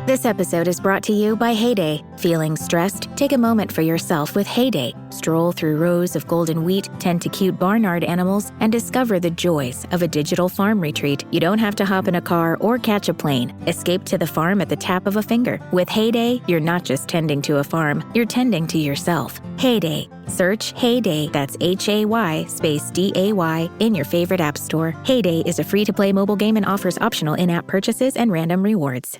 This episode is brought to you by Heyday. Feeling stressed? Take a moment for yourself with Heyday. Stroll through rows of golden wheat, tend to cute barnyard animals, and discover the joys of a digital farm retreat. You don't have to hop in a car or catch a plane. Escape to the farm at the tap of a finger. With Heyday, you're not just tending to a farm, you're tending to yourself. Heyday. Search Heyday, that's Hay space DAY, in your favorite app store. Heyday is a free-to-play mobile game and offers optional in-app purchases and random rewards.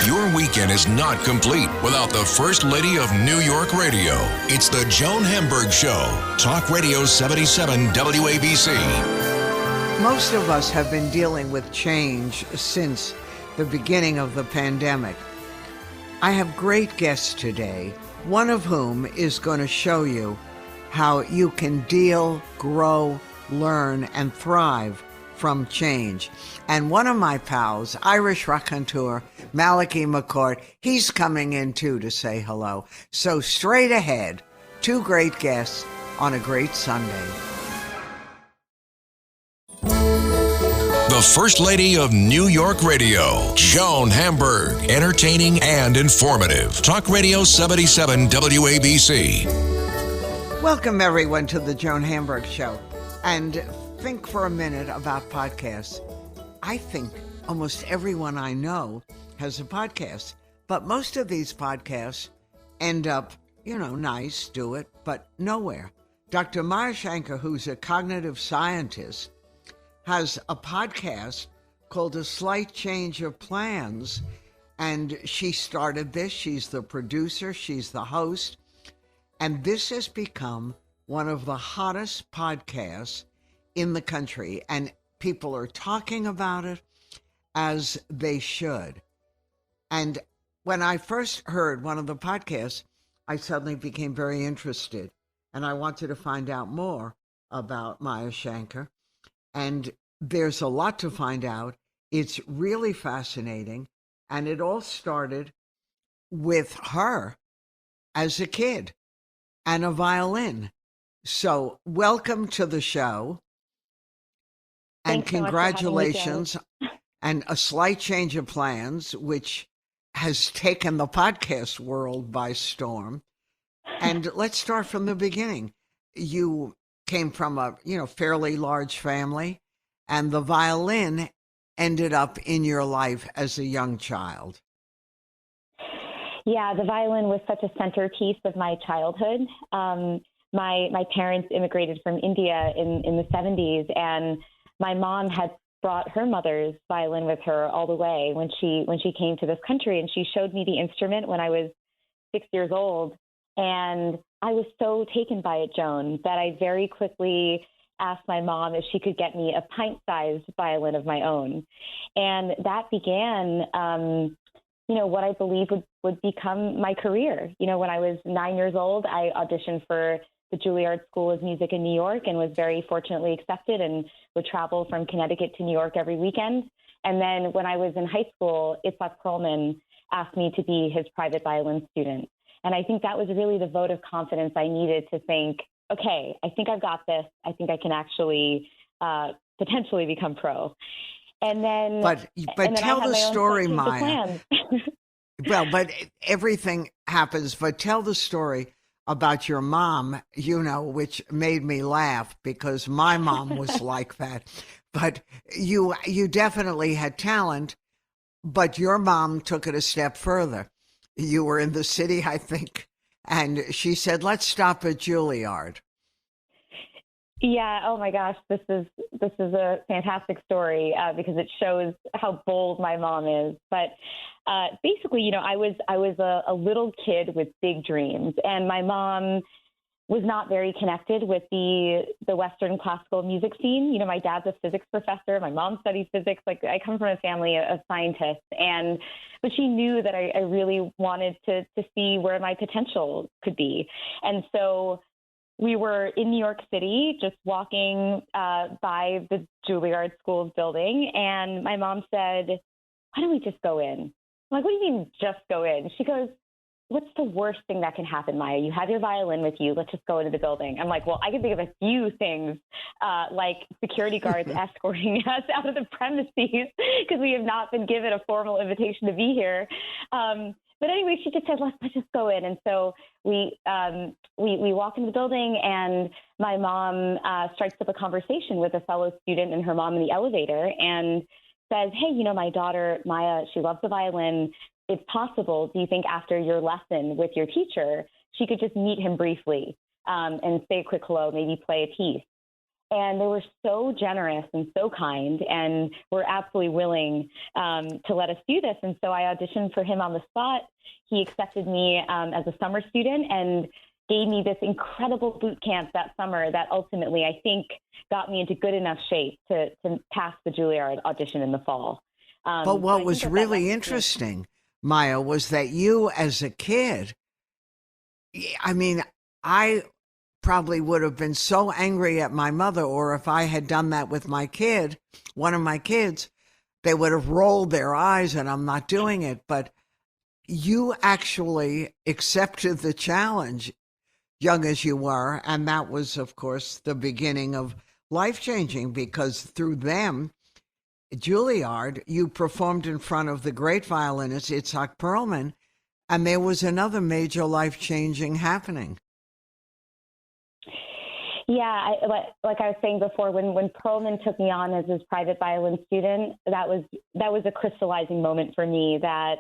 Your weekend is not complete without the First Lady of New York Radio. It's the Joan Hamburg Show. Talk Radio 77 WABC. Most of us have been dealing with change since the beginning of the pandemic. I have great guests today, one of whom is going to show you how you can deal, grow, learn, and thrive from change. And one of my pals, Irish raconteur Malachy McCourt, he's coming in too to say hello. So straight ahead, two great guests on a great Sunday. The First Lady of New York Radio, Joan Hamburg, entertaining and informative. Talk Radio 77 WABC. Welcome everyone to the Joan Hamburg Show. And think for a minute about podcasts. I think almost everyone I know has a podcast, but most of these podcasts end up, nice, do it, but nowhere. Dr. Maya Shankar, who's a cognitive scientist, has a podcast called A Slight Change of Plans, and she started this. She's the producer, she's the host, and this has become one of the hottest podcasts in the country, and people are talking about it as they should. And when I first heard one of the podcasts, I suddenly became very interested, and I wanted to find out more about Maya Shankar. And there's a lot to find out. It's really fascinating, and it all started with her as a kid and a violin. So welcome to the show. And Thanks congratulations so much and A Slight Change of Plans, which has taken the podcast world by storm. And let's start from the beginning. You came from a, fairly large family, and the violin ended up in your life as a young child. Yeah, the violin was such a centerpiece of my childhood. My parents immigrated from India in the 70s, and my mom had brought her mother's violin with her all the way when she came to this country, and she showed me the instrument when I was 6 years old. And I was so taken by it, Joan, that I very quickly asked my mom if she could get me a pint-sized violin of my own. And that began, what I believe would become my career. When I was 9 years old, I auditioned for the Juilliard School of Music in New York and was very fortunately accepted and would travel from Connecticut to New York every weekend. And then when I was in high school, Itzhak Perlman asked me to be his private violin student. And I think that was really the vote of confidence I needed to think, okay, I think I've got this. I think I can actually potentially become pro. And then, but tell the story, Maya. Well, but everything happens. But tell the story about your mom, which made me laugh because my mom was like that. But you definitely had talent, but your mom took it a step further. You were in the city, I think, and she said, let's stop at Juilliard. Yeah. Oh my gosh. This is a fantastic story because it shows how bold my mom is. But basically, I was a little kid with big dreams, and my mom was not very connected with the Western classical music scene. My dad's a physics professor. My mom studies physics. Like, I come from a family of scientists, but she knew that I really wanted to see where my potential could be. And so we were in New York City, just walking by the Juilliard School's building, and my mom said, why don't we just go in? I'm like, what do you mean just go in? She goes, what's the worst thing that can happen, Maya? You have your violin with you. Let's just go into the building. I'm like, well, I can think of a few things, like security guards escorting us out of the premises because we have not been given a formal invitation to be here. But anyway, she just said, let's just go in. And so we walk into the building, and my mom strikes up a conversation with a fellow student and her mom in the elevator and says, hey, my daughter, Maya, she loves the violin. It's possible, do you think after your lesson with your teacher, she could just meet him briefly and say a quick hello, maybe play a piece? And they were so generous and so kind and were absolutely willing to let us do this. And so I auditioned for him on the spot. He accepted me as a summer student and gave me this incredible boot camp that summer that ultimately, I think, got me into good enough shape to pass the Juilliard audition in the fall. But what was really interesting, Maya, was that you as a kid, I mean, I probably would have been so angry at my mother, or if I had done that with my kid, one of my kids, they would have rolled their eyes and I'm not doing it. But you actually accepted the challenge, young as you were. And that was, of course, the beginning of life-changing, because through them, Juilliard, you performed in front of the great violinist Itzhak Perlman, and there was another major life-changing happening. Yeah, like I was saying before, when Perlman took me on as his private violin student, that was a crystallizing moment for me that,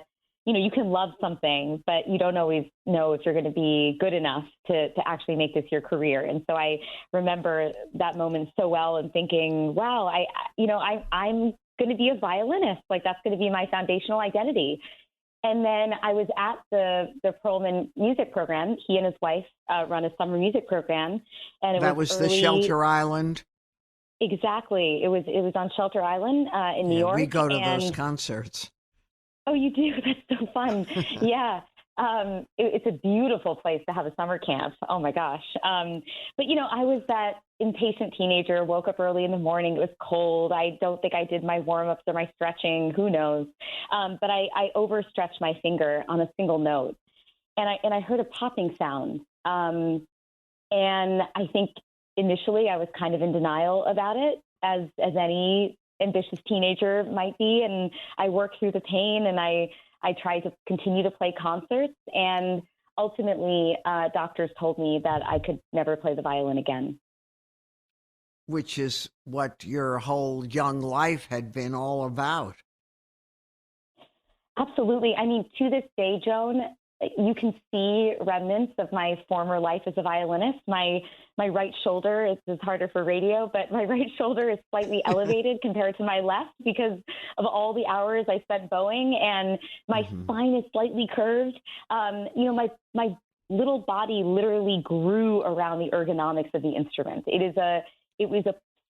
you can love something, but you don't always know if you're going to be good enough to actually make this your career. And so I remember that moment so well and thinking, wow, I'm going to be a violinist. Like, that's going to be my foundational identity. And then I was at the Perlman music program. He and his wife run a summer music program, and that was the Shelter Island. Exactly, it was on Shelter Island in New York. We go to those concerts. Oh, you do? That's so fun. Yeah. It's a beautiful place to have a summer camp. Oh my gosh. But I was that impatient teenager, woke up early in the morning. It was cold. I don't think I did my warm-ups or my stretching. Who knows? But I overstretched my finger on a single note, and I heard a popping sound. And I think initially I was kind of in denial about it, as any ambitious teenager might be. And I worked through the pain, and I tried to continue to play concerts. And ultimately, doctors told me that I could never play the violin again. Which is what your whole young life had been all about. Absolutely. I mean, to this day, Joan, you can see remnants of my former life as a violinist. My right shoulder is harder for radio, but my right shoulder is slightly elevated compared to my left because of all the hours I spent bowing, and my spine is slightly curved. My little body literally grew around the ergonomics of the instrument. It was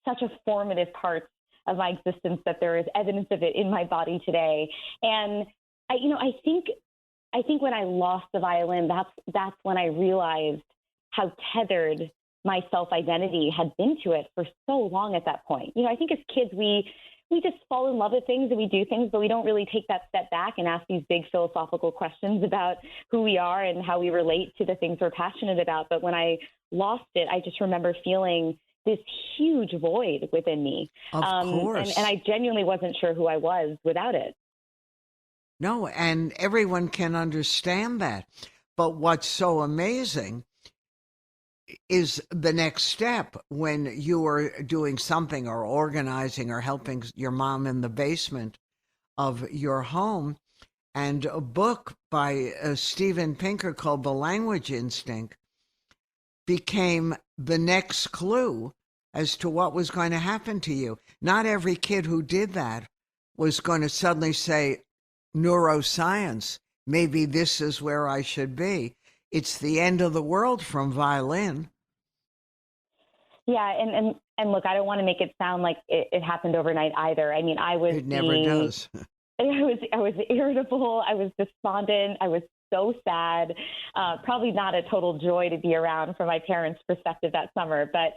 such a formative part of my existence that there is evidence of it in my body today. And I think when I lost the violin, that's when I realized how tethered my self-identity had been to it for so long at that point. I think as kids, we just fall in love with things and we do things, but we don't really take that step back and ask these big philosophical questions about who we are and how we relate to the things we're passionate about. But when I lost it, I just remember feeling this huge void within me. Of course. And I genuinely wasn't sure who I was without it. No, and everyone can understand that. But what's so amazing is the next step when you are doing something or organizing or helping your mom in the basement of your home, and a book by Steven Pinker called The Language Instinct became the next clue as to what was going to happen to you. Not every kid who did that was going to suddenly say, neuroscience, maybe this is where I should be. It's the end of the world from violin. Yeah, and look, I don't want to make it sound like it happened overnight either. I mean, It never does. I was irritable. I was despondent. I was so sad. Probably not a total joy to be around from my parents' perspective that summer. But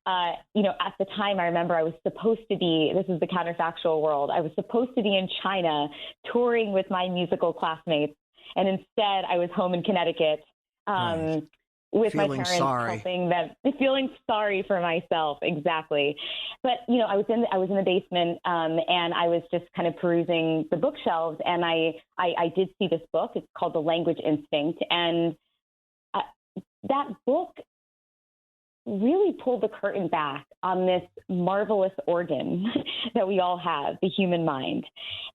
At the time, I remember I was supposed to be, this is the counterfactual world, I was supposed to be in China touring with my musical classmates. And instead, I was home in Connecticut Right. with my Feeling parents, sorry. helping them, feeling sorry for myself. Exactly. But, I was in the basement and I was just kind of perusing the bookshelves. And I did see this book. It's called The Language Instinct. And that book really pulled the curtain back on this marvelous organ that we all have, the human mind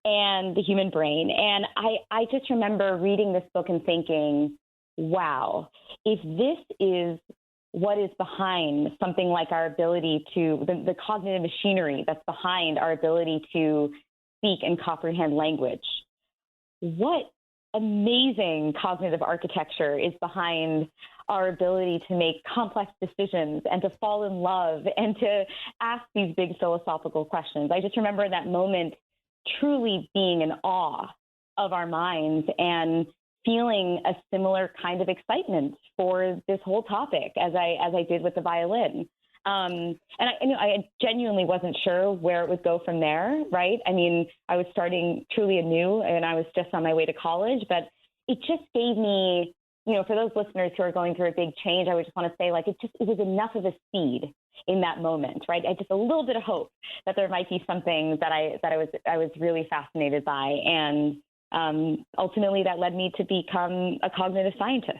and the human brain. And I just remember reading this book and thinking, wow, if this is what is behind something like our ability to, the cognitive machinery that's behind our ability to speak and comprehend language, what amazing cognitive architecture is behind our ability to make complex decisions and to fall in love and to ask these big philosophical questions. I just remember that moment truly being in awe of our minds and feeling a similar kind of excitement for this whole topic as I did with the violin. And I genuinely wasn't sure where it would go from there, right? I mean, I was starting truly anew and I was just on my way to college, but it just gave me, for those listeners who are going through a big change, I would just want to say, it was enough of a seed in that moment, right? Just a little bit of hope that there might be something that I was really fascinated by. And ultimately that led me to become a cognitive scientist.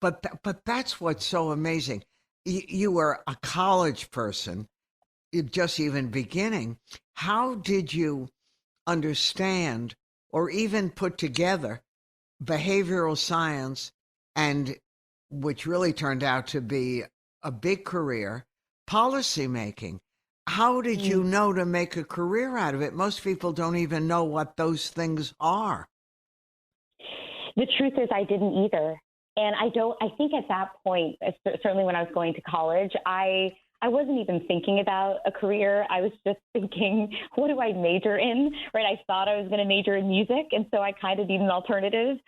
But that's what's so amazing. You were a college person, just even beginning. How did you understand or even put together behavioral science, and which really turned out to be a big career, policy making? How did you know to make a career out of it? Most people don't even know what those things are. The truth is I didn't either. And I think at that point, certainly when I was going to college, I wasn't even thinking about a career. I was just thinking, what do I major in, right? I thought I was going to major in music. And so I kind of need an alternative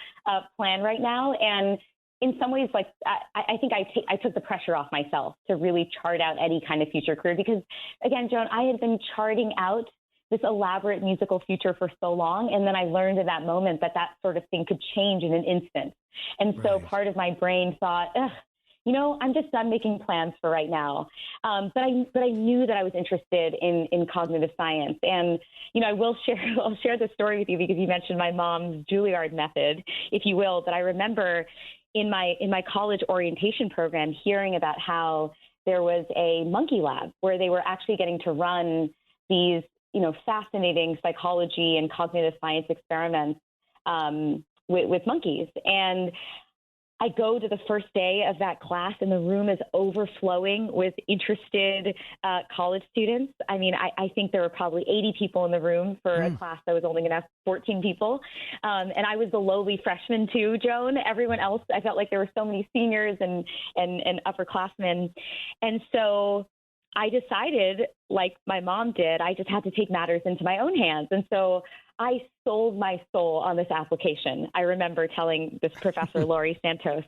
plan right now. And in some ways, I think I took the pressure off myself to really chart out any kind of future career. Because again, Joan, I had been charting out this elaborate musical future for so long. And then I learned in that moment that sort of thing could change in an instant. And so part of my brain thought, I'm just done making plans for right now. But I knew that I was interested in cognitive science. And, I'll share this story with you because you mentioned my mom's Juilliard method, if you will. But I remember in my college orientation program hearing about how there was a monkey lab where they were actually getting to run these, fascinating psychology and cognitive science experiments with monkeys. And I go to the first day of that class and the room is overflowing with interested college students. I mean, I think there were probably 80 people in the room for a class that was only going to have 14 people. And I was the lowly freshman too, Joan. Everyone else, I felt like there were so many seniors and upperclassmen. And so I decided, like my mom did, I just had to take matters into my own hands. And so I sold my soul on this application. I remember telling this professor, Laurie Santos,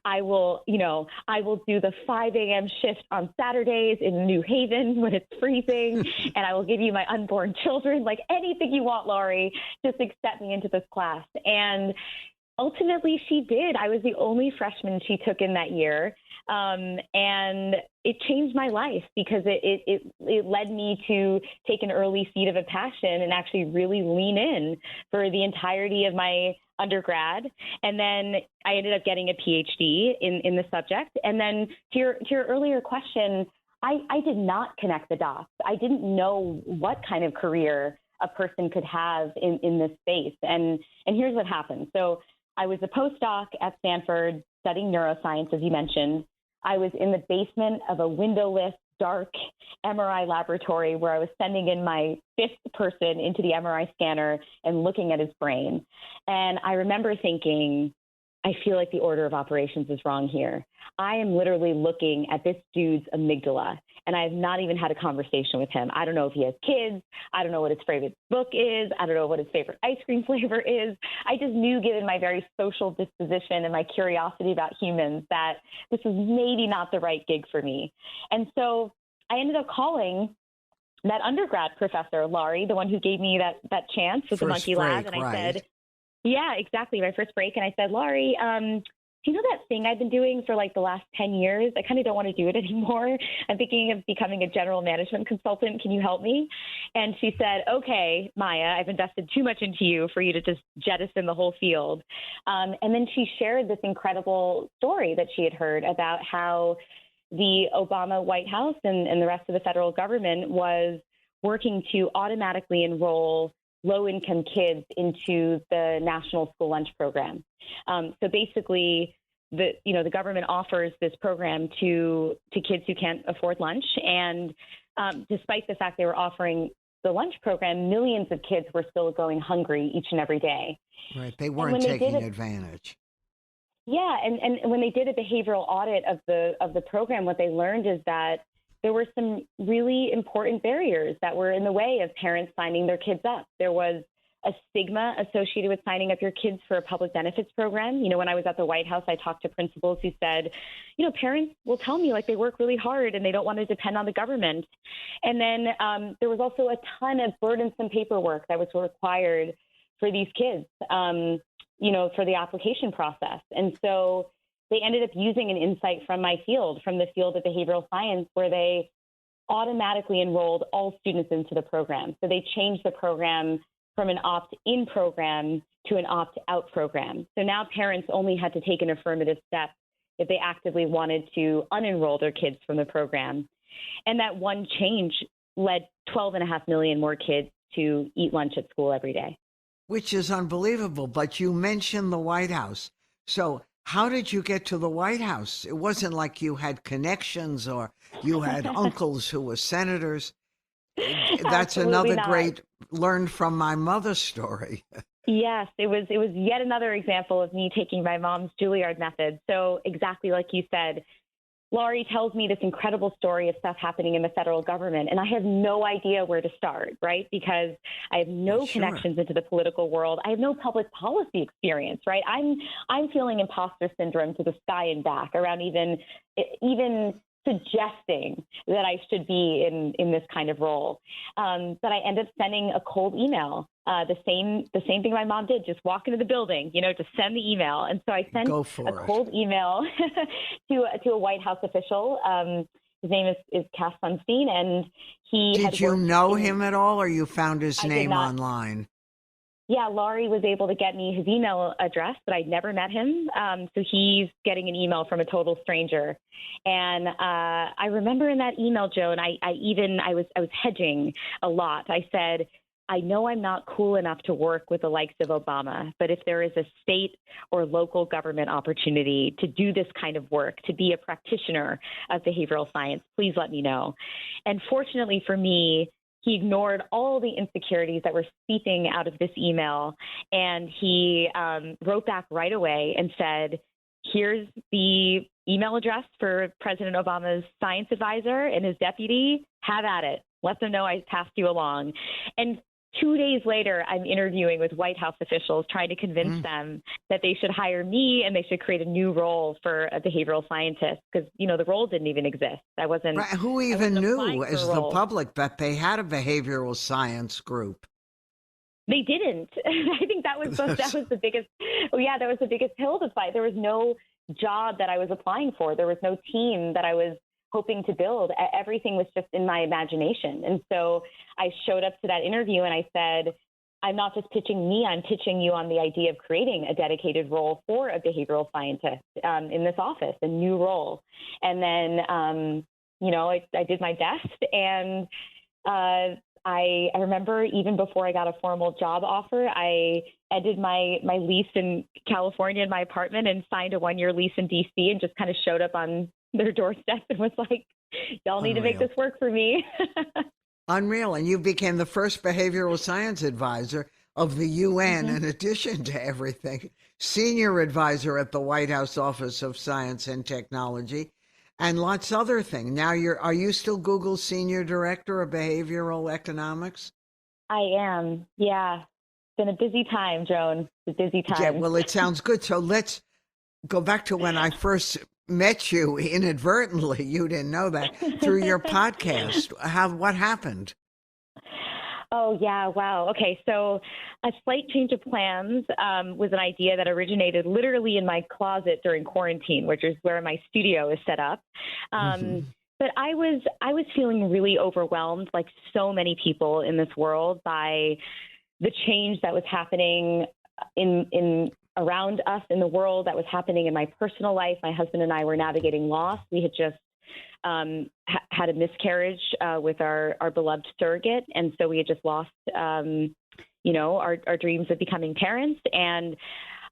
I will do the 5 a.m. shift on Saturdays in New Haven when it's freezing, and I will give you my unborn children, like anything you want, Laurie, just accept me into this class. And ultimately she did. I was the only freshman she took in that year. And it changed my life because it led me to take an early seed of a passion and actually really lean in for the entirety of my undergrad. And then I ended up getting a PhD in the subject. And then to your earlier question, I did not connect the dots. I didn't know what kind of career a person could have in this space. And here's what happened. So I was a postdoc at Stanford studying neuroscience, as you mentioned. I was in the basement of a windowless, dark MRI laboratory where I was sending in my fifth person into the MRI scanner and looking at his brain. And I remember thinking, I feel like the order of operations is wrong here. I am literally looking at this dude's amygdala, and I have not even had a conversation with him. I don't know if he has kids. I don't know what his favorite book is. I don't know what his favorite ice cream flavor is. I just knew, given my very social disposition and my curiosity about humans, that this was maybe not the right gig for me. And so I ended up calling that undergrad professor, Laurie, the one who gave me that chance with the monkey lab. And I said, yeah, exactly, my first break. And I said, Laurie, do you know that thing I've been doing for like the last 10 years? I kind of don't want to do it anymore. I'm thinking of becoming a general management consultant. Can you help me? And she said, okay, Maya, I've invested too much into you for you to just jettison the whole field. And then she shared this incredible story that she had heard about how the Obama White House and the rest of the federal government was working to automatically enroll low-income kids into the National School Lunch Program. So basically, the government offers this program to kids who can't afford lunch, and despite the fact they were offering the lunch program, millions of kids were still going hungry each and every day. Right, they weren't taking advantage. Yeah, and when they did a behavioral audit of the program, what they learned is that there were some really important barriers that were in the way of parents signing their kids up. There was a stigma associated with signing up your kids for a public benefits program. You know, when I was at the White House, I talked to principals who said, you know, parents will tell me like they work really hard and they don't want to depend on the government. And then there was also a ton of burdensome paperwork that was required for these kids, for the application process. And so they ended up using an insight from my field, from the field of behavioral science, where they automatically enrolled all students into the program. So they changed the program from an opt-in program to an opt-out program. So now parents only had to take an affirmative step if they actively wanted to unenroll their kids from the program. And that one change led 12.5 million more kids to eat lunch at school every day. Which is unbelievable. But you mentioned the White House. So how did you get to the White House? It wasn't like you had connections or you had uncles who were senators. That's another great learned from my mother story. Yes, it was yet another example of me taking my mom's Juilliard method. So exactly like you said, Laurie tells me this incredible story of stuff happening in the federal government, and I have no idea where to start, right? Because I have no connections into the political world. I have no public policy experience, right? I'm feeling imposter syndrome to the sky and back around even suggesting that I should be in this kind of role. But I end up sending a cold email, the same thing my mom did, just walk into the building, just send the email. And so I sent a cold email to a White House official. His name is Cass Sunstein, and he Did you know him at all, or you found his name online? Yeah, Laurie was able to get me his email address, but I'd never met him. So he's getting an email from a total stranger. And I remember in that email, Joan, I was hedging a lot. I said, I know I'm not cool enough to work with the likes of Obama, but if there is a state or local government opportunity to do this kind of work, to be a practitioner of behavioral science, please let me know. And fortunately for me, he ignored all the insecurities that were seeping out of this email, and he wrote back right away and said, here's the email address for President Obama's science advisor and his deputy. Have at it. Let them know I passed you along. And 2 days later, I'm interviewing with White House officials trying to convince them that they should hire me and they should create a new role for a behavioral scientist because, the role didn't even exist. I wasn't. Right. Who even knew as the public that they had a behavioral science group? They didn't. I think that was the biggest. That was the biggest hill to fight. There was no job that I was applying for. There was no team that I was hoping to build. Everything was just in my imagination. And so I showed up to that interview and I said, I'm not just pitching me, I'm pitching you on the idea of creating a dedicated role for a behavioral scientist in this office, a new role. And then, I did my best. And I remember even before I got a formal job offer, I ended my lease in California in my apartment and signed a 1-year lease in DC and just kind of showed up on their doorstep and was like, y'all need to make this work for me. Unreal. And you became the first behavioral science advisor of the UN, Mm-hmm. in addition to everything, senior advisor at the White House Office of Science and Technology, and lots other things. Now are you still Google's senior director of behavioral economics? I am. Yeah. It's been a busy time, Joan. It's a busy Yeah, time. well, it sounds good. So let's go back to when I first met you inadvertently. You didn't know that through your podcast. What happened? Oh, yeah. Wow. Okay. So a slight change of plans was an idea that originated literally in my closet during quarantine, which is where my studio is set up. But I was feeling really overwhelmed, like so many people in this world, by the change that was happening in around us in the world, that was happening in my personal life. My husband and I were navigating loss. We had just had a miscarriage with our beloved surrogate. And so we had just lost, our dreams of becoming parents. And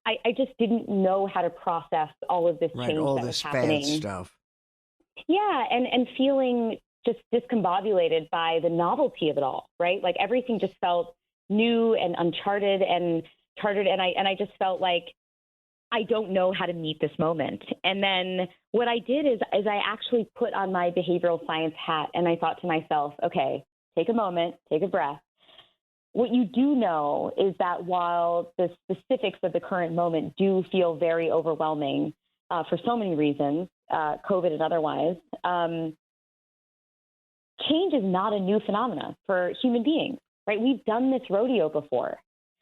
I just didn't know how to process all of this change all that this was happening. bad stuff. Yeah, and feeling just discombobulated by the novelty of it all, right? Like everything just felt new and uncharted and charted. And I just felt like I don't know how to meet this moment. And then what I did is I actually put on my behavioral science hat, and I thought to myself, okay, take a moment, take a breath. What you do know is that while the specifics of the current moment do feel very overwhelming for so many reasons, COVID and otherwise, change is not a new phenomenon for human beings, right? We've done this rodeo before.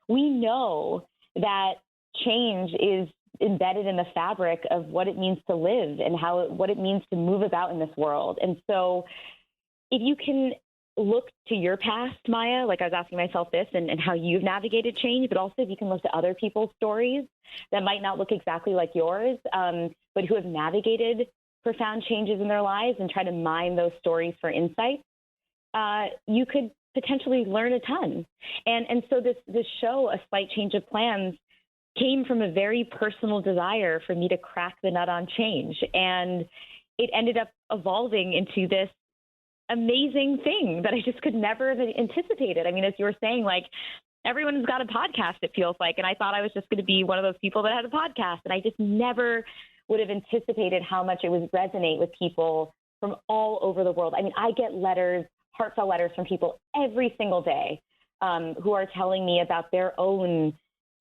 We know that change is embedded in the fabric of what it means to live and what it means to move about in this world. And so if you can look to your past, Maya, like I was asking myself this, and how you've navigated change, but also if you can look to other people's stories that might not look exactly like yours, but who have navigated profound changes in their lives and try to mine those stories for insights, you could potentially learn a ton. And so this show, A Slight Change of Plans, came from a very personal desire for me to crack the nut on change. And it ended up evolving into this amazing thing that I just could never have anticipated. I mean, as you were saying, like, everyone's got a podcast, it feels like, and I thought I was just going to be one of those people that had a podcast, and I just never would have anticipated how much it would resonate with people from all over the world. I mean, I get letters, heartfelt letters from people every single day who are telling me about their own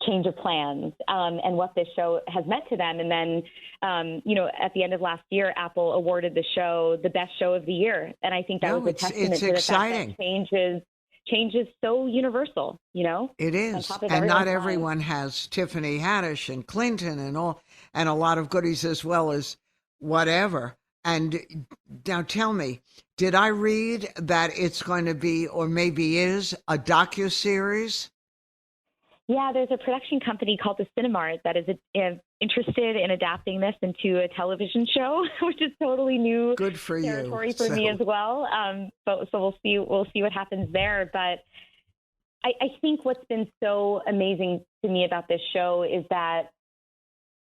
change of plans and what this show has meant to them. And then, at the end of last year, Apple awarded the show the best show of the year. And I think that was a testament to the fact that change is so universal, It is. And not everyone has Tiffany Haddish and Clinton and a lot of goodies as well as whatever. And now tell me, did I read that it's going to be, or maybe is, a docuseries? Yeah, there's a production company called the Cinemart that is interested in adapting this into a television show, which is totally new Good for territory you. for me as well. So we'll see what happens there. But I think what's been so amazing to me about this show is that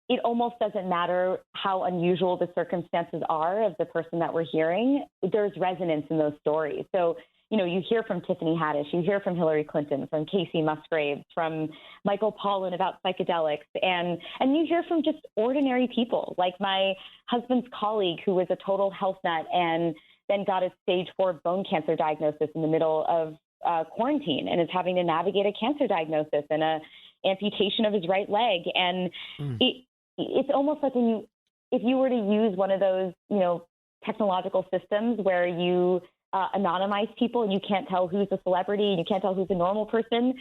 it almost doesn't matter how unusual the circumstances are of the person that we're hearing. There's resonance in those stories. So, you hear from Tiffany Haddish, you hear from Hillary Clinton, from Casey Musgraves, from Michael Pollan about psychedelics, and you hear from just ordinary people, like my husband's colleague who was a total health nut and then got a stage 4 bone cancer diagnosis in the middle of quarantine and is having to navigate a cancer diagnosis and a amputation of his right leg. And it's almost like if you were to use one of those, technological systems where you anonymize people and you can't tell who's a celebrity and you can't tell who's a normal person,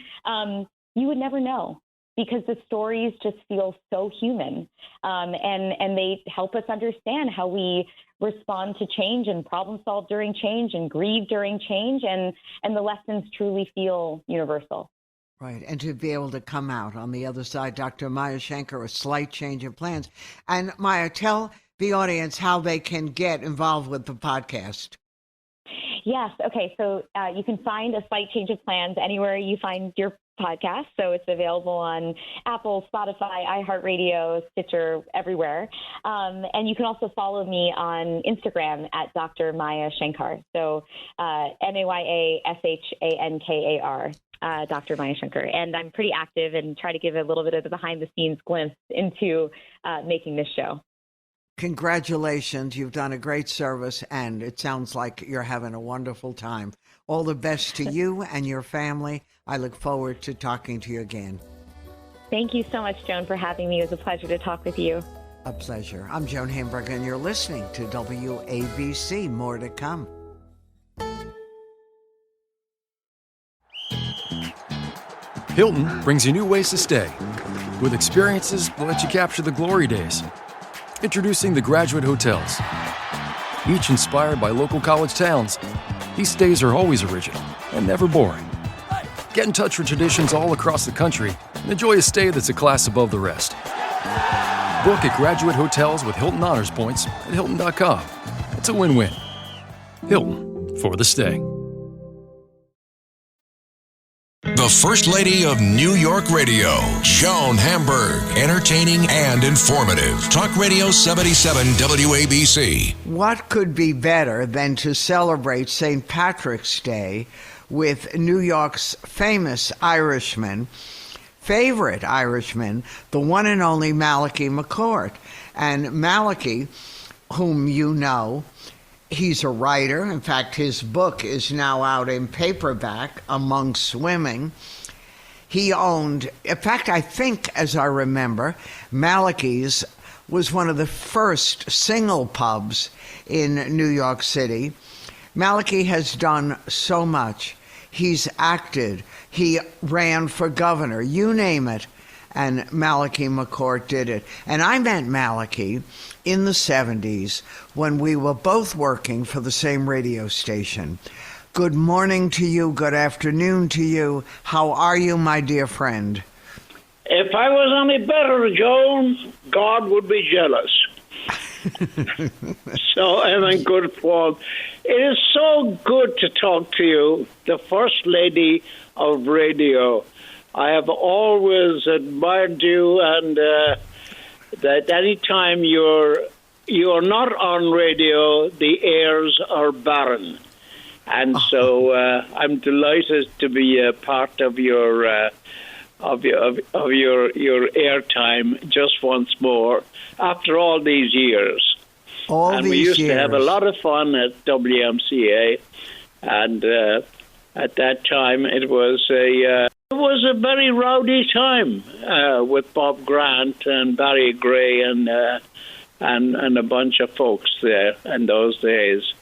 you would never know, because the stories just feel so human. And they help us understand how we respond to change and problem solve during change and grieve during change. And the lessons truly feel universal. Right. And to be able to come out on the other side, Dr. Maya Shankar, A Slight Change of Plans. And Maya, tell the audience how they can get involved with the podcast. Yes. Okay. So you can find A Slight Change of Plans anywhere you find your podcast. So it's available on Apple, Spotify, iHeartRadio, Stitcher, everywhere. And you can also follow me on Instagram at Dr. Maya Shankar. So MayaShankar, Dr. Maya Shankar. And I'm pretty active and try to give a little bit of the behind the scenes glimpse into making this show. Congratulations. You've done a great service, and it sounds like you're having a wonderful time. All the best to you and your family. I look forward to talking to you again. Thank you so much, Joan, for having me. It was a pleasure to talk with you. A pleasure. I'm Joan Hamburg, and you're listening to WABC. More to come. Hilton brings you new ways to stay, with experiences that let you capture the glory days. Introducing the Graduate Hotels. Each inspired by local college towns, these stays are always original and never boring. Get in touch with traditions all across the country and enjoy a stay that's a class above the rest. Book at Graduate Hotels with Hilton Honors Points at Hilton.com. It's a win-win. Hilton, for the stay. The First Lady of New York Radio, Joan Hamburg. Entertaining and informative. Talk Radio 77 WABC. What could be better than to celebrate St. Patrick's Day with New York's famous Irishman, favorite Irishman, the one and only Malachy McCourt. And Malachy, whom you know, he's a writer. In fact, his book is now out in paperback, Among Swimming. He owned, in fact, I think, as I remember, Malachy's was one of the first single pubs in New York City. Malachy has done so much. He's acted. He ran for governor. You name it. And Malachy McCourt did it. And I met Malachy in the 70s when we were both working for the same radio station. Good morning to you. Good afternoon to you. How are you, my dear friend? If I was any better, Joan, God would be jealous. So I'm in good form. It is so good to talk to you, the First Lady of Radio. I have always admired you, and that any time you're not on radio, the airs are barren. And so I'm delighted to be a part of your airtime just once more after all these years. We used to have a lot of fun at WMCA, and at that time it was a very rowdy time with Bob Grant and Barry Gray and a bunch of folks there in those days.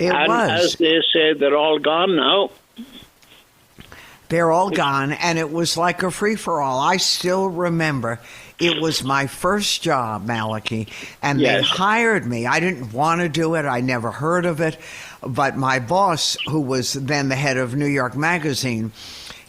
As they say, they're all gone now. They're all gone, and it was like a free-for-all. I still remember it was my first job, Malachy, and They hired me. I didn't want to do it. I never heard of it. But my boss, who was then the head of New York Magazine,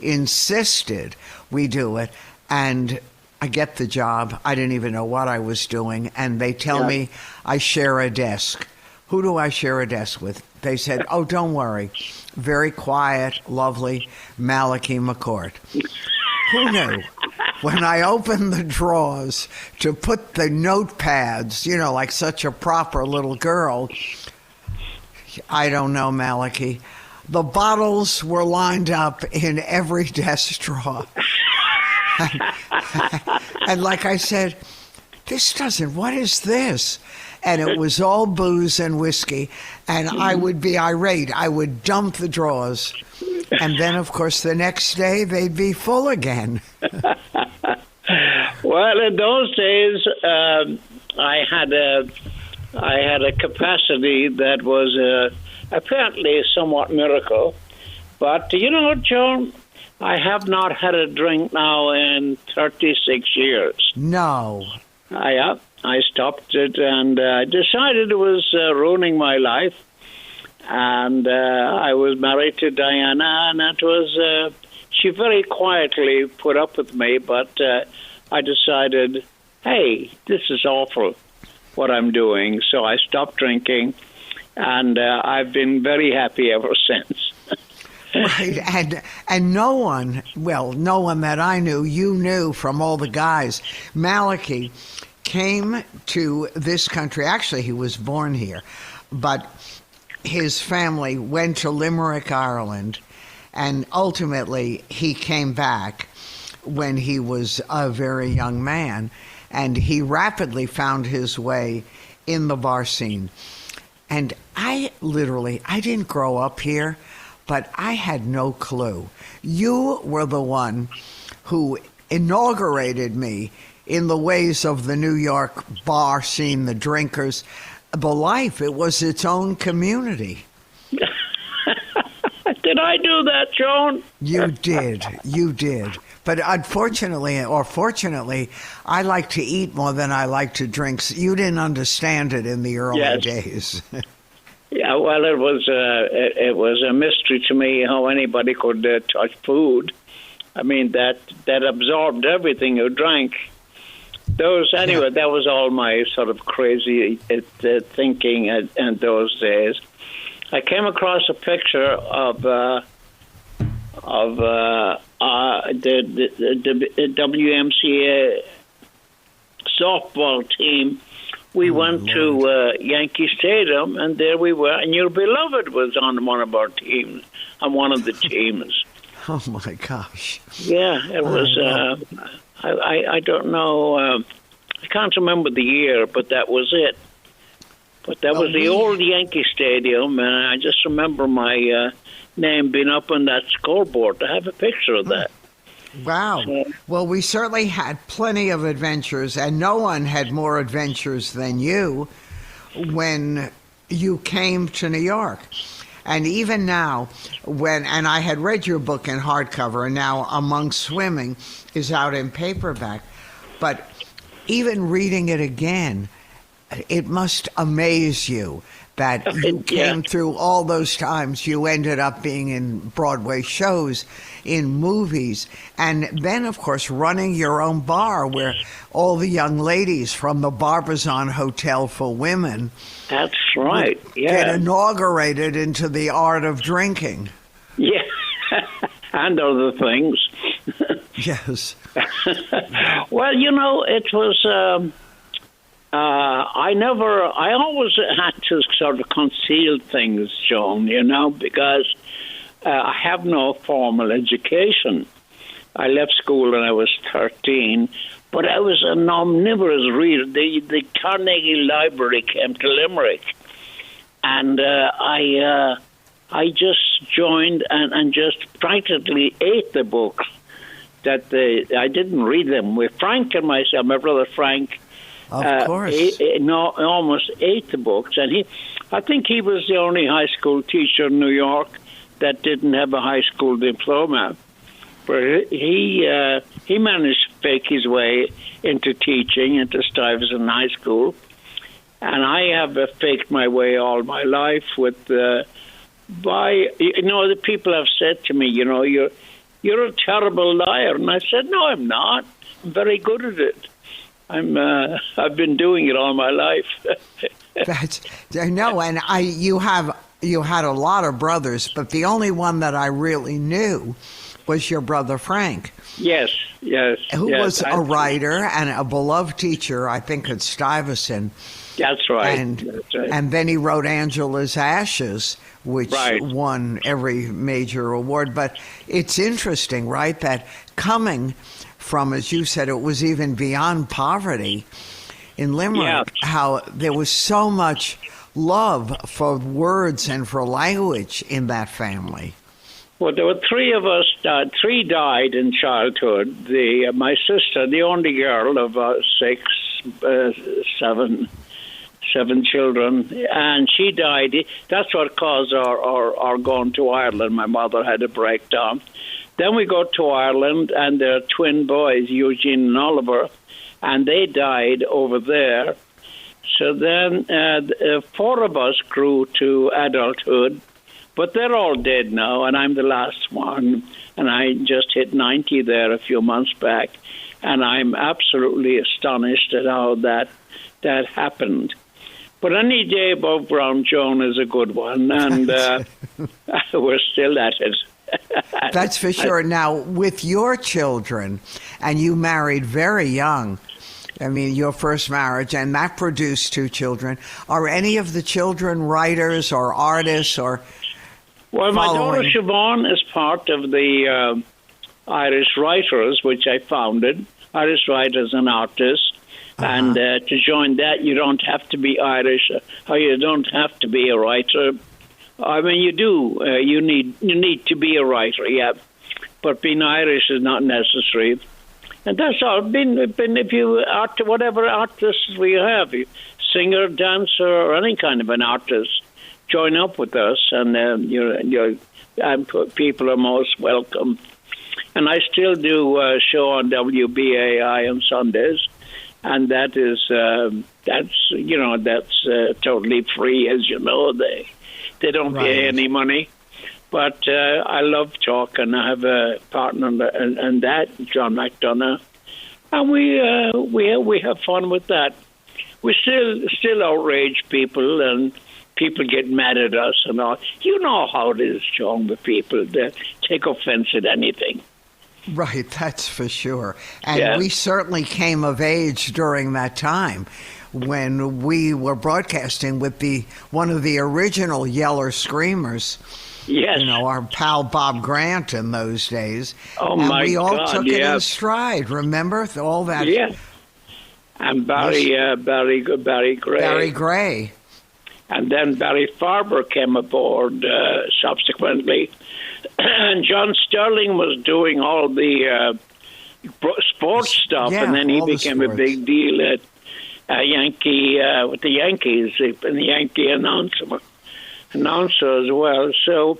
insisted we do it. And I get the job. I didn't even know what I was doing. And they tell me I share a desk. Who do I share a desk with? They said, oh, don't worry. Very quiet, lovely Malachy McCourt. Who knew? When I opened the drawers to put the notepads, like such a proper little girl, I don't know, Malachy. The bottles were lined up in every desk drawer. And like I said, what is this? And it was all booze and whiskey, and I would be irate. I would dump the drawers, and then, of course, the next day they'd be full again. Well, in those days, I had a capacity that was apparently a somewhat miracle. But, Joan, I have not had a drink now in 36 years. No. I stopped it, and I decided it was ruining my life. And I was married to Diana, and it was she very quietly put up with me, but I decided, hey, this is awful what I'm doing. So I stopped drinking, and I've been very happy ever since. Right, and no one that I knew, you knew from all the guys, Malachy came to this country. Actually, he was born here, but his family went to Limerick, Ireland, and ultimately he came back when he was a very young man, and he rapidly found his way in the bar scene. And I didn't grow up here, but I had no clue. You were the one who inaugurated me in the ways of the New York bar scene, the drinkers, the life. It was its own community. Did I do that, Joan? You did. But unfortunately, or fortunately, I like to eat more than I like to drink. You didn't understand it in the early days. Yeah, well, it was a mystery to me how anybody could touch food. I mean, that absorbed everything you drank. That was all my sort of crazy thinking in those days. I came across a picture of the WMCA softball team. We went to Yankee Stadium, and there we were. And your beloved was on one of our teams, on one of the teams. Oh my gosh! Yeah, it was. I don't know. I can't remember the year, but that was it. But that was the old Yankee Stadium, and I just remember my name being up on that scoreboard. I have a picture of that. Wow. Well, we certainly had plenty of adventures, and no one had more adventures than you when you came to New York. And even now, and I had read your book in hardcover, and now Among Swimming is out in paperback, but even reading it again, it must amaze you that you came through all those times. You ended up being in Broadway shows, in movies, and then, of course, running your own bar where all the young ladies from the Barbizon Hotel for Women That's right. Get inaugurated into the art of drinking. Yeah, and other things. Yes. Well, it was... I always had to sort of conceal things, Joan, because I have no formal education. I left school when I was 13, but I was an omnivorous reader. The Carnegie Library came to Limerick, and I just joined and just practically ate the books. I didn't read them. With Frank and myself, my brother Frank, of course, almost ate the books, and I think he was the only high school teacher in New York that didn't have a high school diploma. But he managed to fake his way into teaching, into Stuyvesant High School, and I have faked my way all my life with the people have said to me, you're a terrible liar, and I said, no, I'm not. I'm very good at it. I've been doing it all my life. And you had a lot of brothers, but the only one that I really knew was your brother Frank. Yes. Who was a writer and a beloved teacher, I think, at Stuyvesant. That's right. And then he wrote Angela's Ashes, which won every major award. But it's interesting, right, that coming from, as you said, it was even beyond poverty in Limerick, how there was so much love for words and for language in that family. Well, there were three of us. Three died in childhood. My sister, the only girl of seven children, and she died. That's what caused our going to Ireland. My mother had a breakdown. Then we go to Ireland, and there are twin boys, Eugene and Oliver, and they died over there. So then four of us grew to adulthood, but they're all dead now, and I'm the last one. And I just hit 90 there a few months back, and I'm absolutely astonished at how that happened. But any day above ground, Joan, is a good one, and we're still at it. That's for sure. Now, with your children, and you married very young, I mean, your first marriage, and that produced 2 children. Are any of the children writers or artists or Well, my daughter Siobhan is part of the Irish Writers, which I founded, Irish Writers and Artists. And to join that, you don't have to be Irish, or you don't have to be a writer. I mean, you do. You need to be a writer, yeah. But being Irish is not necessary. And that's all. Been if you whatever artists we have, singer, dancer, or any kind of an artist, join up with us, and people are most welcome. And I still do a show on WBAI on Sundays, and that's totally free, as you know. They don't pay any money. But I love talking. I have a partner in that, John McDonough, and we have fun with that. We still outrage people, and people get mad at us and all. You know how it is, John, with people that take offense at anything. Right, that's for sure. And we certainly came of age during that time when we were broadcasting with one of the original Yeller Screamers. Yes. You know, our pal Bob Grant in those days. Oh, and my God, we all took it in stride, remember? All that. Yeah. And Barry Gray. Barry Gray. And then Barry Farber came aboard subsequently. And John Sterling was doing all the sports stuff, and then he became a big deal at Yankee with the Yankees, and the Yankee announcer as well. So,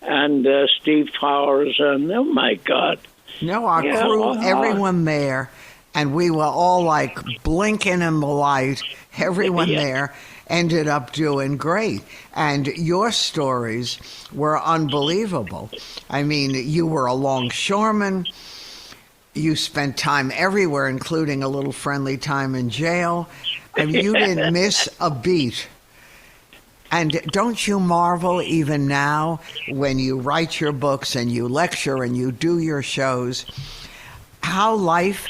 and Steve Powers, and oh my God! No, our crew, everyone there, and we were all like blinking in the light. Everyone there ended up doing great. And your stories were unbelievable. I mean, you were a longshoreman. You spent time everywhere, including a little friendly time in jail. I mean, you didn't miss a beat. And don't you marvel even now when you write your books and you lecture and you do your shows, how life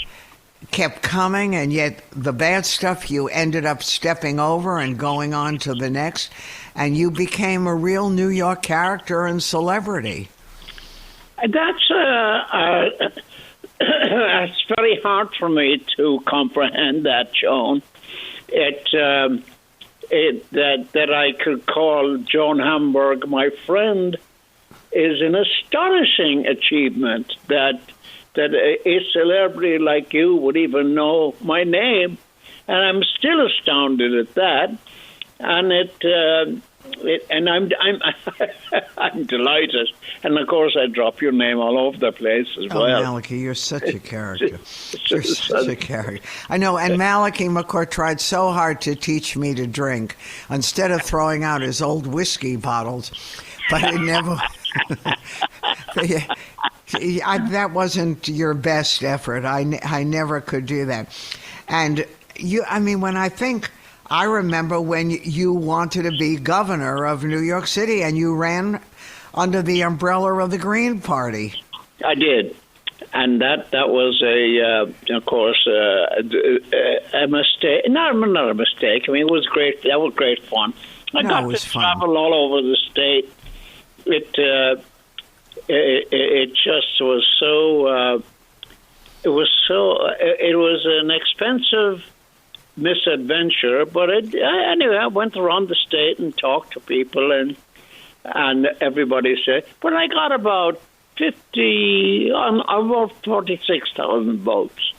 kept coming, and yet the bad stuff you ended up stepping over and going on to the next, and you became a real New York character and celebrity. That's it's very hard for me to comprehend that, Joan. That I could call Joan Hamburg my friend is an astonishing achievement. That a celebrity like you would even know my name, and I'm still astounded at that. And and I'm I'm delighted. And of course, I drop your name all over the place as well. Malachy, you're such a character. You're such a character. I know. And Malachy McCourt tried so hard to teach me to drink instead of throwing out his old whiskey bottles, but it never. That wasn't your best effort. I never could do that. And I remember when you wanted to be governor of New York City and you ran under the umbrella of the Green Party. I did. And that was of course, a mistake. Not a mistake. I mean, it was great. That was great fun. I got to travel all over the state. It just was so. It was an expensive misadventure, but anyway, I went around the state and talked to people, and everybody said. But I got about 46,000 votes,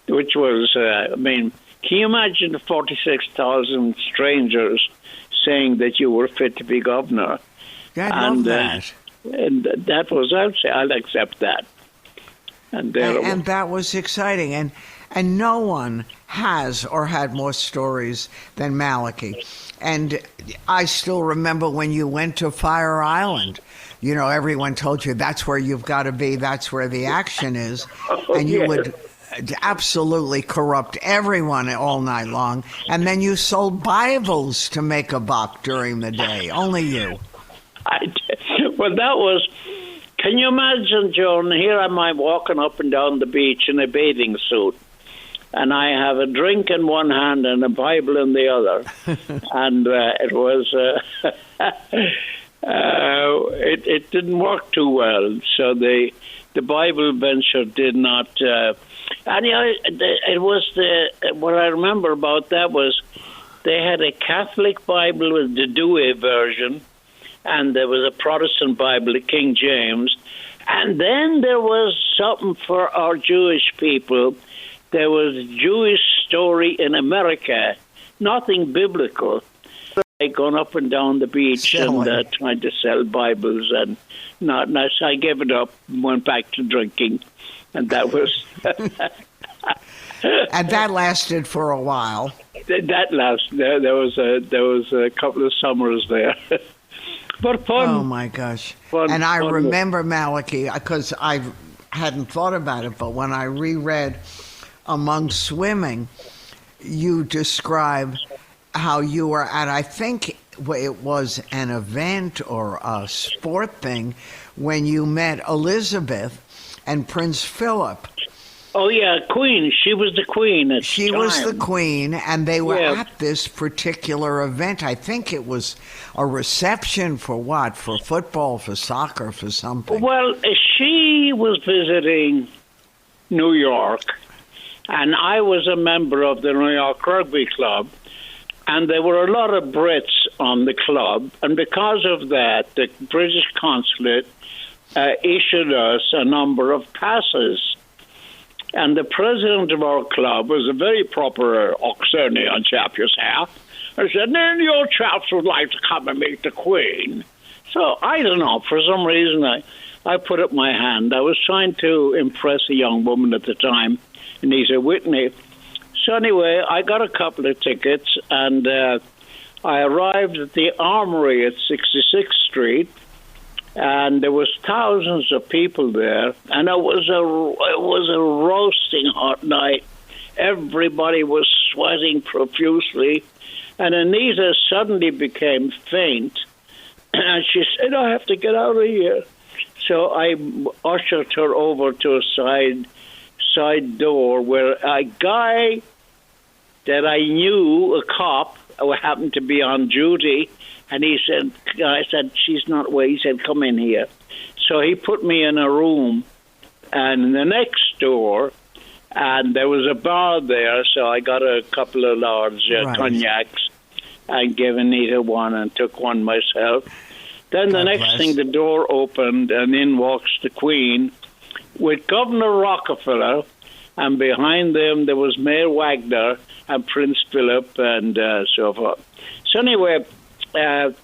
which was. Can you imagine 46,000 strangers saying that you were fit to be governor? Yeah, I love that. And that was, I'll accept that. And that was exciting. And no one has or had more stories than Malachy. And I still remember when you went to Fire Island. You know, everyone told you that's where you've got to be. That's where the action is. And you would absolutely corrupt everyone all night long. And then you sold Bibles to make a buck during the day. Only you. Well, that was Can you imagine, Joan, here am I walking up and down the beach in a bathing suit, and I have a drink in one hand and a Bible in the other. And it was, it didn't work too well. So the Bible venture did not, and it was what I remember about that was they had a Catholic Bible with the Douay version, and there was a Protestant Bible, the King James, and then there was something for our Jewish people. There was Jewish story in America, nothing biblical. Like going up and down the beach and trying to sell Bibles, and not. So I gave it up, went back to drinking, and that was. And that lasted for a while. That lasted. There was a couple of summers there. But fun. Oh my gosh! Fun, and I remember Malachy because I hadn't thought about it, but when I reread Among Swimming, you describe how you were at, I think it was an event or a sport thing, when you met Elizabeth and Prince Philip. Oh, yeah, Queen. She was the Queen at the time. She was the Queen, and they were at this particular event. I think it was a reception for what? For football, for soccer, for something? Well, she was visiting New York, and I was a member of the New York Rugby Club, and there were a lot of Brits on the club, and because of that, the British consulate issued us a number of passes. And the president of our club was a very proper Oxonian chap, yourself. I said, then your chaps would like to come and meet the Queen. So, I don't know, for some reason I put up my hand. I was trying to impress a young woman at the time, Anita Whitney. So anyway, I got a couple of tickets, and I arrived at the Armory at 66th Street, and there was thousands of people there, and it was a roasting hot night. Everybody was sweating profusely, and Anita suddenly became faint, and she said, I have to get out of here. So I ushered her over to a side door where a guy that I knew, a cop, who happened to be on duty, and I said, she's not away. He said, come in here. So he put me in a room, and the next door, and there was a bar there, so I got a couple of large cognacs and gave Anita one and took one myself. Then the next thing, the door opened, and in walks the Queen with Governor Rockefeller, and behind them there was Mayor Wagner and Prince Philip and so forth. So anyway, a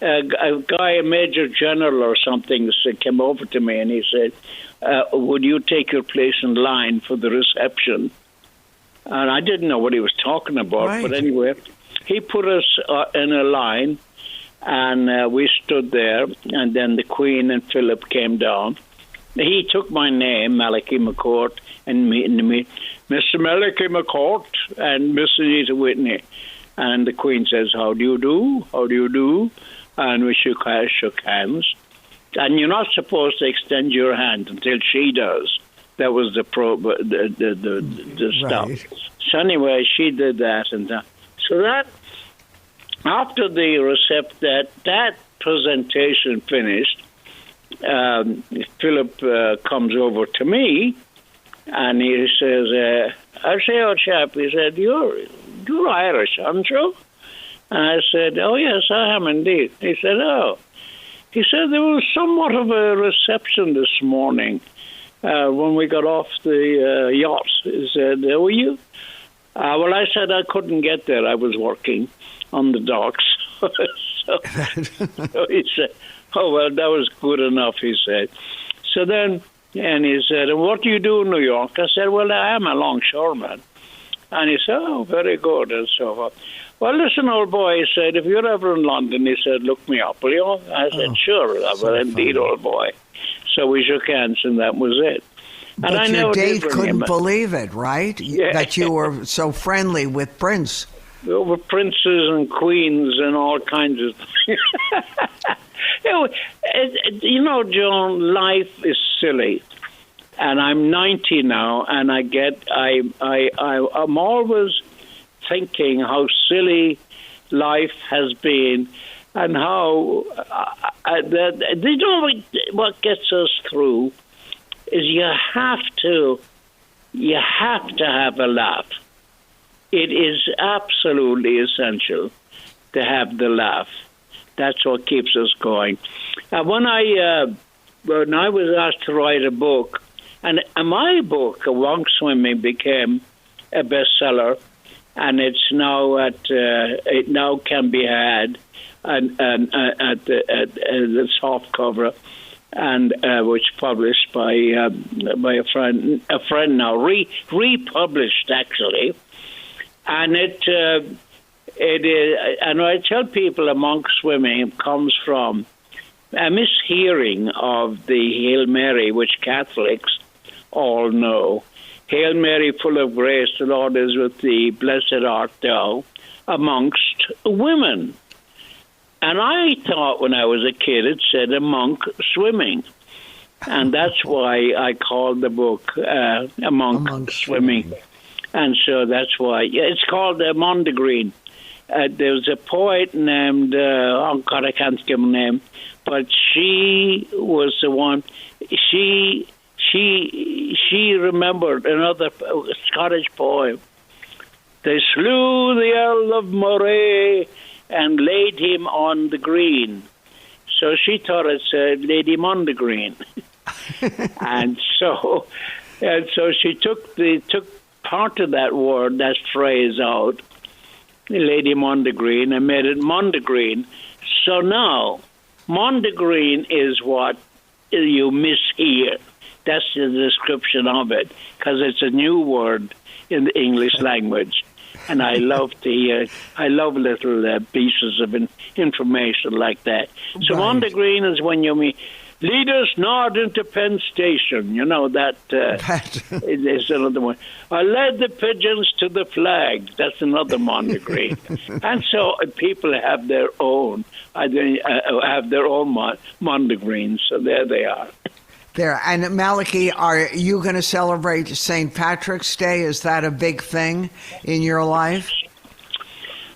guy, a major general or something, came over to me and he said, would you take your place in line for the reception? And I didn't know what he was talking about, but anyway, he put us in a line, and we stood there, and then the Queen and Philip came down. He took my name, Malachy McCourt, and me, Mr. Malachy McCourt and Miss Anita Whitney. And the Queen says, how do you do? How do you do? And we shook hands. And you're not supposed to extend your hand until she does. That was the stuff. So anyway, she did that. And so that, after the that presentation finished, Philip comes over to me, and he says, I say, old chap, he said, you're Irish, aren't you? And I said, oh, yes, I am indeed. He said, oh. He said, there was somewhat of a reception this morning when we got off the yacht. He said, were you? Well, I said I couldn't get there. I was working on the docks. So he said, oh, well, that was good enough, he said. So then, and he said, what do you do in New York? I said, well, I am a longshoreman. And he said, oh, very good, and so forth. Well, listen, old boy, he said, if you're ever in London, he said, look me up, will you? I said, sure, well, indeed, old boy. So we shook hands, and that was it. But and your date couldn't believe it, right? Yeah. That you were so friendly with Prince. There were princes and queens and all kinds of things. Joan, life is silly. And I'm 90 now, and I'm always thinking how silly life has been, and how what gets us through is you have to have a laugh. It is absolutely essential to have the laugh. That's what keeps us going. When I was asked to write a book, and my book, Wonk Swimming, became a bestseller, and it's now it now can be had at the soft cover, and which published by a friend now, republished actually, and it is. And I tell people, Monk Swimming comes from a mishearing of the Hail Mary, which Catholics all know. Hail Mary, full of grace, the Lord is with thee, blessed art thou amongst women. And I thought when I was a kid it said a monk swimming. And that's why I called the book A Monk Swimming. And so that's why. It's called Mondegreen. There was a poet named, I can't think of her name, but she was the one, she remembered another Scottish poem. They slew the Earl of Moray and laid him on the green. So she thought it said laid him on the green. and so she took part of that word, that phrase out, laid him on the green, and made it Mondegreen. So now, Mondegreen is what you mishear. That's the description of it, because it's a new word in the English language. And I love to hear, I love little pieces of information like that. So right. Mondegreen is when you mean, lead us not into Penn Station. You know, that is another one. I led the pigeons to the flag. That's another Mondegreen. And so people have their own, Mondegreens. So there they are. There. And Malachy, are you going to celebrate St. Patrick's Day? Is that a big thing in your life?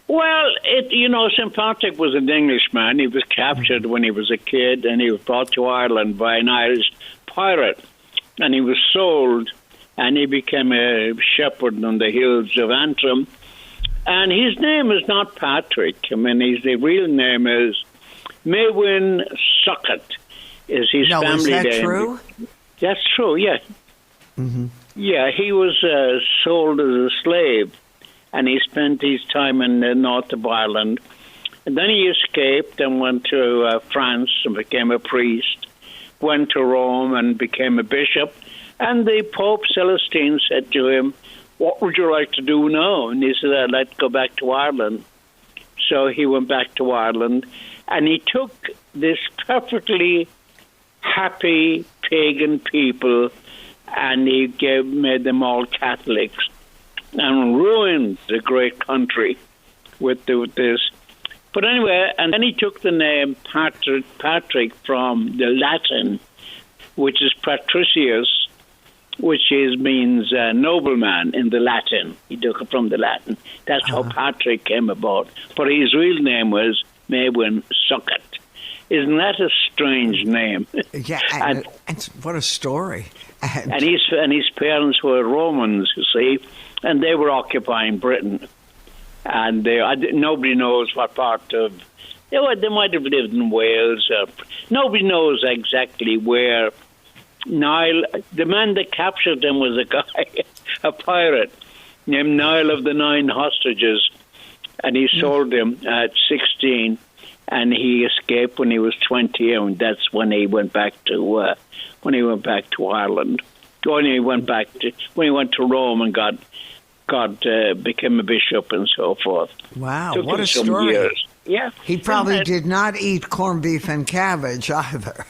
Well, St. Patrick was an Englishman. He was captured when he was a kid, and he was brought to Ireland by an Irish pirate. And he was sold, and he became a shepherd on the hills of Antrim. And his name is not Patrick. I mean, his real name is Maewyn Succat. Is his family name. Is that true? That's true, yeah. Mm-hmm. Yeah, he was sold as a slave, and he spent his time in the north of Ireland. And then he escaped and went to France and became a priest, went to Rome and became a bishop. And the Pope Celestine said to him, what would you like to do now? And he said, I'd like to go back to Ireland. So he went back to Ireland, and he took this perfectly happy pagan people, and he made them all Catholics, and ruined the great country with this. But anyway, and then he took the name Patrick from the Latin, which is patricius, which means nobleman in the Latin. He took it from the Latin. That's how Patrick came about. But his real name was Maewyn Succat. Isn't that a strange name? Yeah, and what a story. And his parents were Romans, you see, and they were occupying Britain. And nobody knows what part of... They might have lived in Wales. Nobody knows exactly where. Niall, the man that captured him was a guy, a pirate, named Niall of the Nine Hostages. And he sold him at 16. And he escaped when he was 20, and that's when he went back to Ireland. When he went to Rome and became a bishop and so forth. Wow, Took what him a some story! Years. Yeah, he probably did not eat corned beef and cabbage either.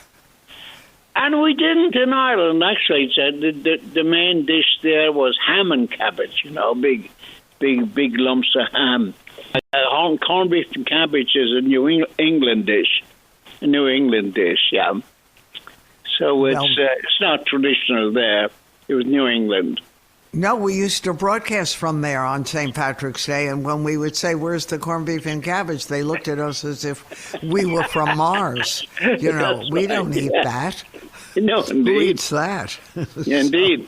And we didn't in Ireland. Actually, the main dish there was ham and cabbage. Big lumps of ham. Corned beef and cabbage is a New England dish, a New England dish, yeah. So it's not traditional there. It was New England. No, we used to broadcast from there on St. Patrick's Day, and when we would say, "Where's the corned beef and cabbage?" they looked at us as if we were from Mars. You know, we don't eat that. No, indeed. Who eats that? Indeed.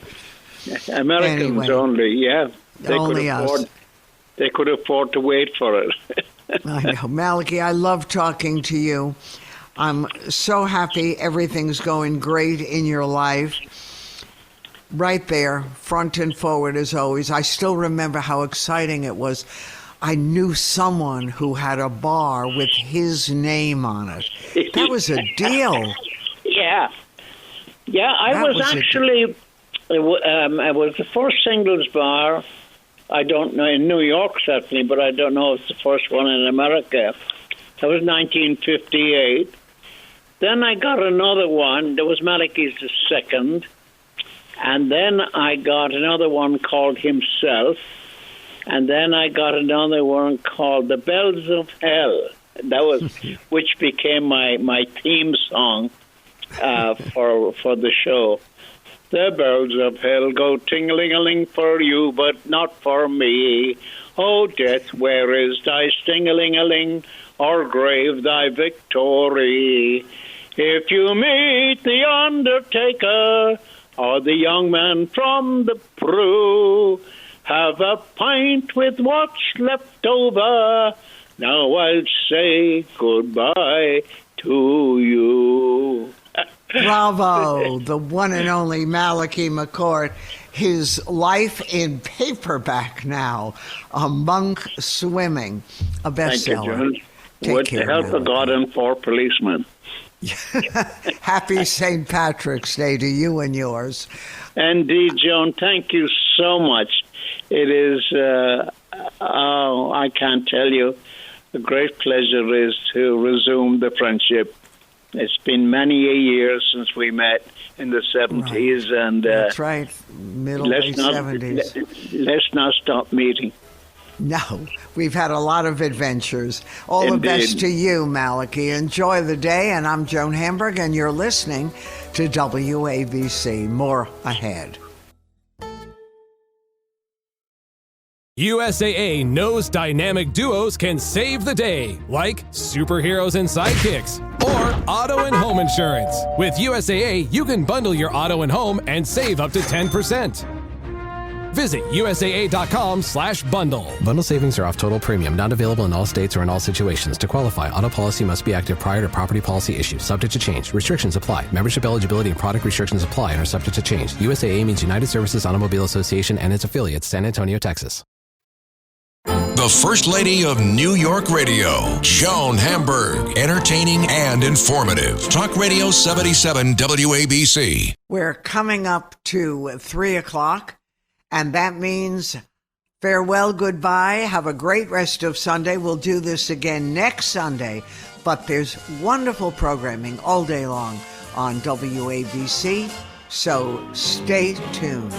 Americans only, yeah. Only us. They could afford to wait for it. I know. Malachy, I love talking to you. I'm so happy everything's going great in your life. Right there, front and forward as always. I still remember how exciting it was. I knew someone who had a bar with his name on it. That was a deal. Yeah. Yeah, I was actually, it was the first singles bar, I don't know, in New York certainly, but I don't know if it's the first one in America. That was 1958. Then I got another one. There was Malachy's the second. And then I got another one called Himself. And then I got another one called The Bells of Hell. That was, which became my theme song for the show. The bells of hell go ting-a-ling-a-ling for you, but not for me. Oh, death, where is thy sting-a-ling-a-ling, or grave thy victory? If you meet the undertaker, or the young man from the brew, have a pint with what's left over. Now I'll say goodbye to you. Bravo, the one and only Malachy McCourt. His life in paperback now, A Monk Swimming, a bestseller. Thank you, John. With the help of God and 4 policemen. Happy St. Patrick's Day to you and yours. Indeed, Joan. Thank you so much. It is, I can't tell you, a great pleasure is to resume the friendship. It's been many a years since we met in the 70s. Right. And that's right, late 70s. Let's not stop meeting. No, we've had a lot of adventures. All Indeed. The best to you, Malachy. Enjoy the day, and I'm Joan Hamburg, and you're listening to WABC. More ahead. USAA knows dynamic duos can save the day, like superheroes and sidekicks, or auto and home insurance. With USAA, you can bundle your auto and home and save up to 10%. Visit USAA.com/bundle. Bundle savings are off total premium, not available in all states or in all situations. To qualify, auto policy must be active prior to property policy issue, subject to change. Restrictions apply. Membership eligibility and product restrictions apply and are subject to change. USAA means United Services Automobile Association and its affiliates, San Antonio, Texas. The First Lady of New York Radio, Joan Hamburg. Entertaining and informative. Talk Radio 77 WABC. We're coming up to 3 o'clock. And that means farewell, goodbye. Have a great rest of Sunday. We'll do this again next Sunday. But there's wonderful programming all day long on WABC. So stay tuned.